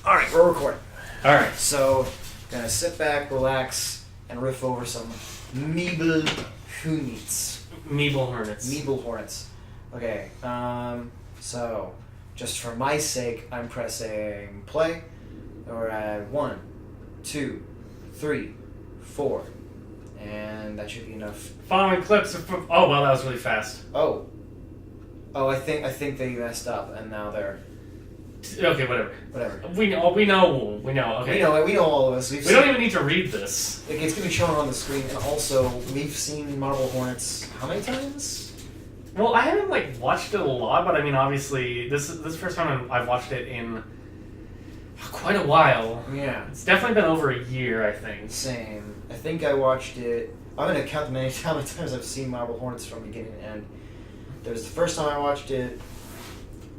Alright, we're recording. Alright. So, gonna sit back, relax, and riff over some Marble Hornets. Marble Hornets. Marble Hornets. Okay, so, just for my sake, I'm pressing play. We're at 1, 2, 3, 4. And that should be enough. Following clips of... Oh, wow, that was really fast. Oh, I think they messed up, and now they're... Okay, whatever. We know. Okay. We know all of this. We don't even need to read this. It's going to be shown on the screen, and also, we've seen Marble Hornets how many times? Well, I haven't, watched it a lot, but I mean, obviously, this is the first time I've watched it in quite a while. Yeah. It's definitely been over a year, I think. Same. I think I watched it... I'm going to count how many times I've seen Marble Hornets from beginning to end. There was the first time I watched it.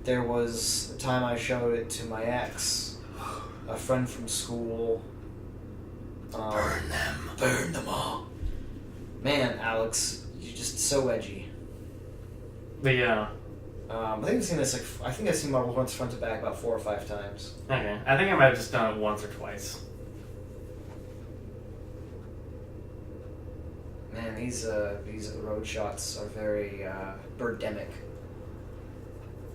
There was the time I showed it to my ex, a friend from school. Burn them all. Man, Alex, you're just so edgy. But yeah. I think I've seen this. I think I've seen Marble Hornets front to back about 4 or 5 times. Okay, I think I might have just done it once or twice. Man, these road shots are very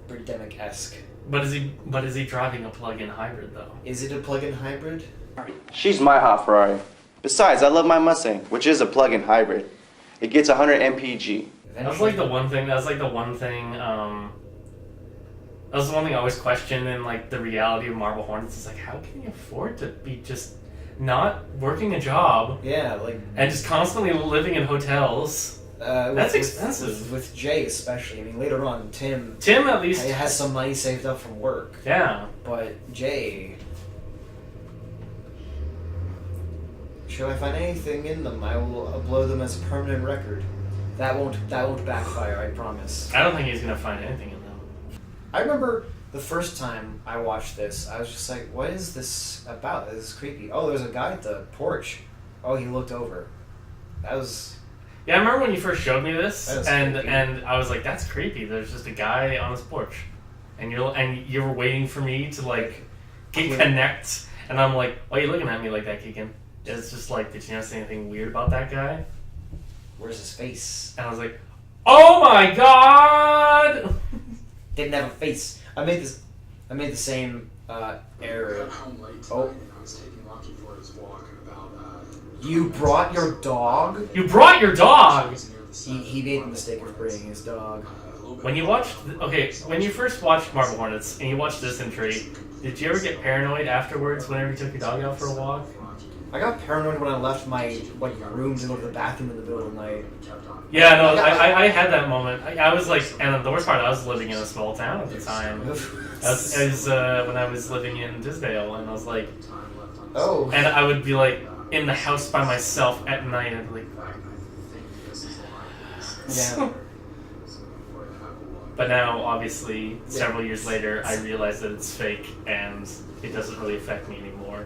Birdemic-esque. But is he driving a plug-in hybrid though? Is it a plug-in hybrid? She's my hot Ferrari. Besides, I love my Mustang, which is a plug-in hybrid. It gets 100 mpg. That was the one thing. That was the one thing I always questioned in the reality of Marble Hornets. Is how can you afford to be just not working a job? Yeah, and just constantly living in hotels. That's expensive. With Jay especially. I mean, later on, Tim at least has some money saved up from work. Yeah. But Jay, should I find anything in them, I will upload them as a permanent record. That won't backfire, I promise. I don't think he's gonna find anything in them. I remember the first time I watched this, I was just like, what is this about? This is creepy. Oh, there's a guy at the porch. Oh, he looked over. That was... Yeah, I remember when you first showed me this, and creepy. And I was like, that's creepy. There's just a guy on his porch. And you were waiting for me to, connect, and I'm like, why are you looking at me like that, Keegan? It's just did you notice anything weird about that guy? Where's his face? And I was like, oh my god! Didn't have a face. I made the same error. Oh. You brought your dog? You brought your dog? He made the mistake of bringing his dog. When you first watched Marble Hornets and you watched this entry, did you ever get paranoid afterwards whenever you took your dog out for a walk? I got paranoid when I left my room to go to the bathroom in the middle of the night. Yeah, no, I had that moment. I was and the worst part, I was living in a small town at the time. It was when I was living in Tisdale, and I was like, oh. And I would be in the house by myself at night, and I'd be yeah. But now, obviously, several years later, I realize that it's fake, and it doesn't really affect me anymore.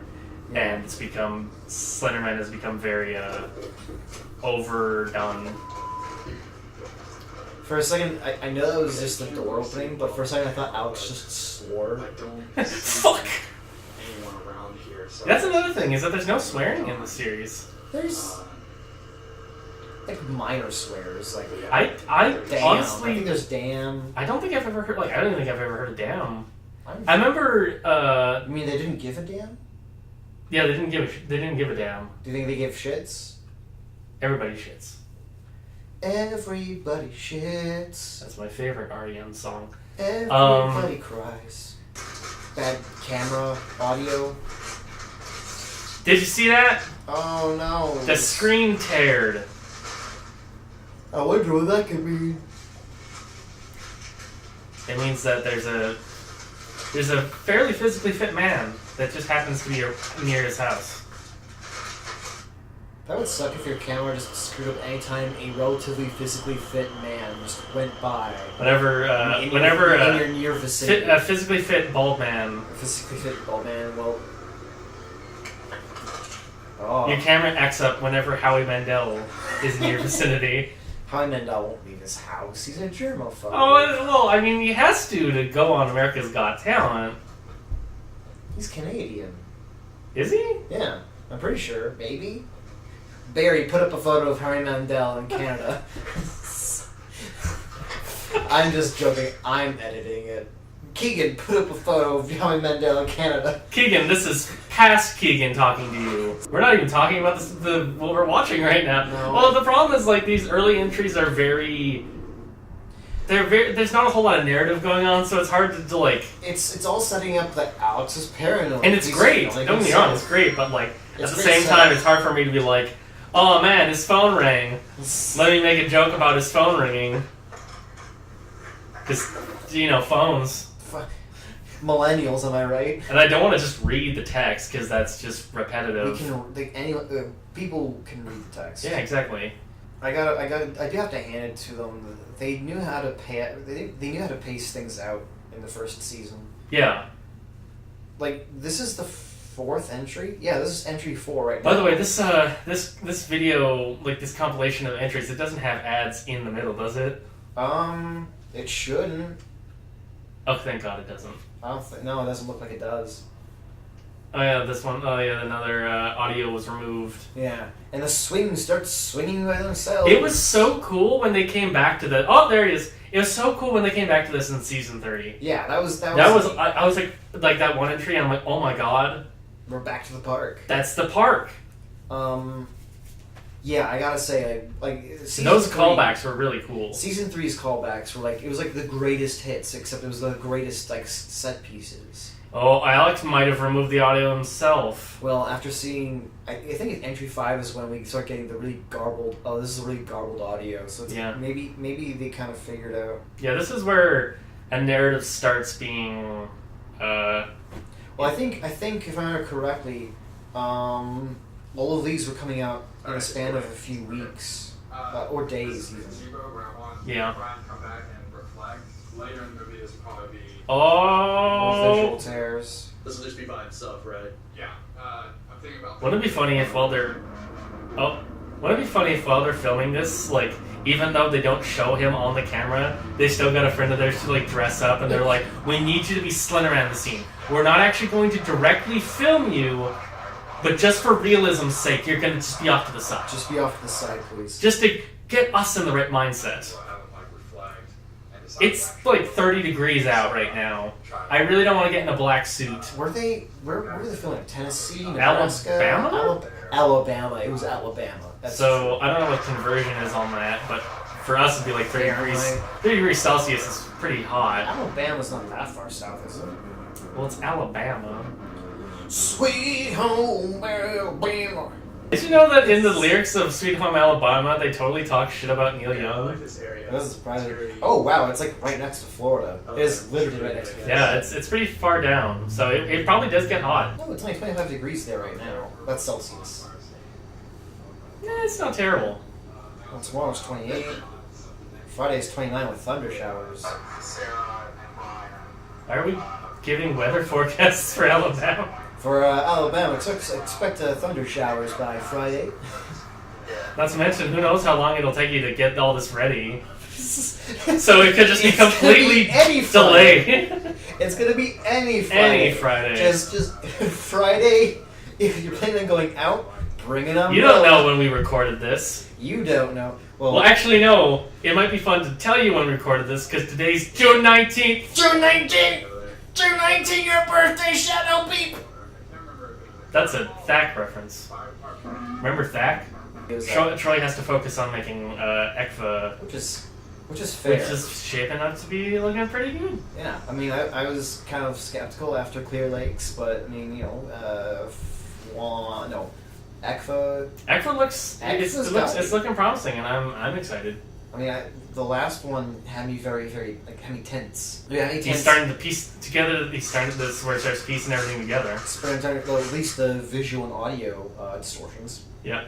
Yeah. And Slenderman has become very overdone. For a second, I know that was just the door opening, but for a second I thought Alex just swore. Fuck! That's another thing, is that there's no swearing in the series. There's minor swears, I damn. honestly... I think there's damn. I don't think I've ever heard, I don't think I've ever heard a damn. I remember, You mean they didn't give a damn? Yeah, they didn't give a damn. Do you think they give shits? Everybody shits. Everybody shits. That's my favorite REM song. Everybody cries. Bad camera, audio. Did you see that? Oh no. The screen teared. I wonder what that could mean. It means that there's a fairly physically fit man that just happens to be near his house. That would suck if your camera just screwed up anytime a relatively physically fit man just went by. Whenever in your near vicinity. A physically fit bald man. Physically fit bald man, well... Oh. Your camera acts up whenever Howie Mandel is in your vicinity. Howie Mandel won't leave his house. He's a germaphobe. Oh, well, I mean, he has to go on America's Got Talent. He's Canadian. Is he? Yeah, I'm pretty sure. Maybe. Barry, put up a photo of Howie Mandel in Canada. I'm just joking. I'm editing it. Keegan, put up a photo of Howie Mandel in Canada. Keegan, this is past Keegan talking to you. We're not even talking about what we're watching right now. No. Well, the problem is, like, these early entries are there's not a whole lot of narrative going on, so it's hard to like... It's all setting up that Alex is paranoid. And it's great. Don't get me wrong, it's great, but, like, at the same time, it's hard for me to be like, oh man, his phone rang. Let me make a joke about his phone ringing. Because, phones. Fuck. Millennials, am I right? And I don't want to just read the text, because that's just repetitive. People can read the text. Yeah, exactly. I do have to hand it to them. They knew how to they knew how to pace things out in the first season. Yeah. Like, this is the 4th entry? Yeah, this is entry 4 right now. By the way, this video, like this compilation of entries, it doesn't have ads in the middle, does it? It shouldn't. Oh, thank God it doesn't. No, it doesn't look like it does. Oh yeah, this one. Oh yeah, another audio was removed. Yeah, and the swings start swinging by themselves. It was so cool when they came back to the. Oh, there it is. It was so cool when they came back to this in season 30. Yeah, that was. I was like that one entry, and I'm like, oh my God. We're back to the park. That's the park. Yeah, I gotta say, those callbacks were really cool. Season 3's callbacks were it was like the greatest hits, except it was the greatest set pieces. Oh, Alex might have removed the audio himself. Well, after seeing, I think entry 5 is when we start getting the really garbled. Oh, this is a really garbled audio. So it's maybe they kind of figured out. Yeah, this is where a narrative starts being. Well, I think if I remember correctly, all of these were coming out in a span of a few weeks or days even. Yeah. Later in the movie, this will probably be. Oh. Visual tears. This will just be by himself, right? Yeah. I'm thinking about. Wouldn't it be funny if while they're filming this, like, even though they don't show him on the camera, they still got a friend of theirs to like dress up, and they're like, "We need you to be Slender in the scene. We're not actually going to directly film you, but just for realism's sake, you're gonna just be off to the side. Just be off to the side, please. Just to get us in the right mindset." It's like 30 degrees out right now. I really don't want to get in a black suit. Where were they filming? Tennessee, Nebraska, Alabama. It was Alabama. So I don't know what conversion is on that, but for us it'd be like 30 degrees. 30 degrees Celsius is pretty hot. Alabama's not that far south, is it? Well, it's Alabama. Sweet home Alabama. Did you know that in the lyrics of Sweet Home Alabama, they totally talk shit about Neil I Young? like this area. That was surprising. Oh wow, it's like right next to Florida. It's literally right next to Florida. Yeah, it's pretty far down, so it probably does get hot. No, it's only 25 degrees there right now. That's Celsius. It's not terrible. Well, tomorrow's 28. Friday's 29 with thunder showers. Are we giving weather forecasts for Alabama? For Alabama, expect thunder showers by Friday. Not to mention, who knows how long it'll take you to get all this ready. So it could just be completely delayed. It's gonna be any Friday. Any Friday. Just Friday. If you're planning on going out, bring it on. You don't know when we recorded this. You don't know. Well, actually, no. It might be fun to tell you when we recorded this, because today's June 19th. June 19th! June 19th, your birthday, Shadow Peep! That's a THAC reference. Remember THAC? Troy has to focus on making ECFA, which is fair. which is shaping up to be looking pretty good. Yeah, I mean, I was kind of skeptical after Clear Lakes, but I mean, FWAN, no, ECFA. ECFA looks it's looking promising, and I'm excited. I mean, the last one had me very, very, had me tense. Yeah, He's starting to piece together. He's starting to this where it starts piecing everything together. Well, at least the visual and audio distortions. Yeah.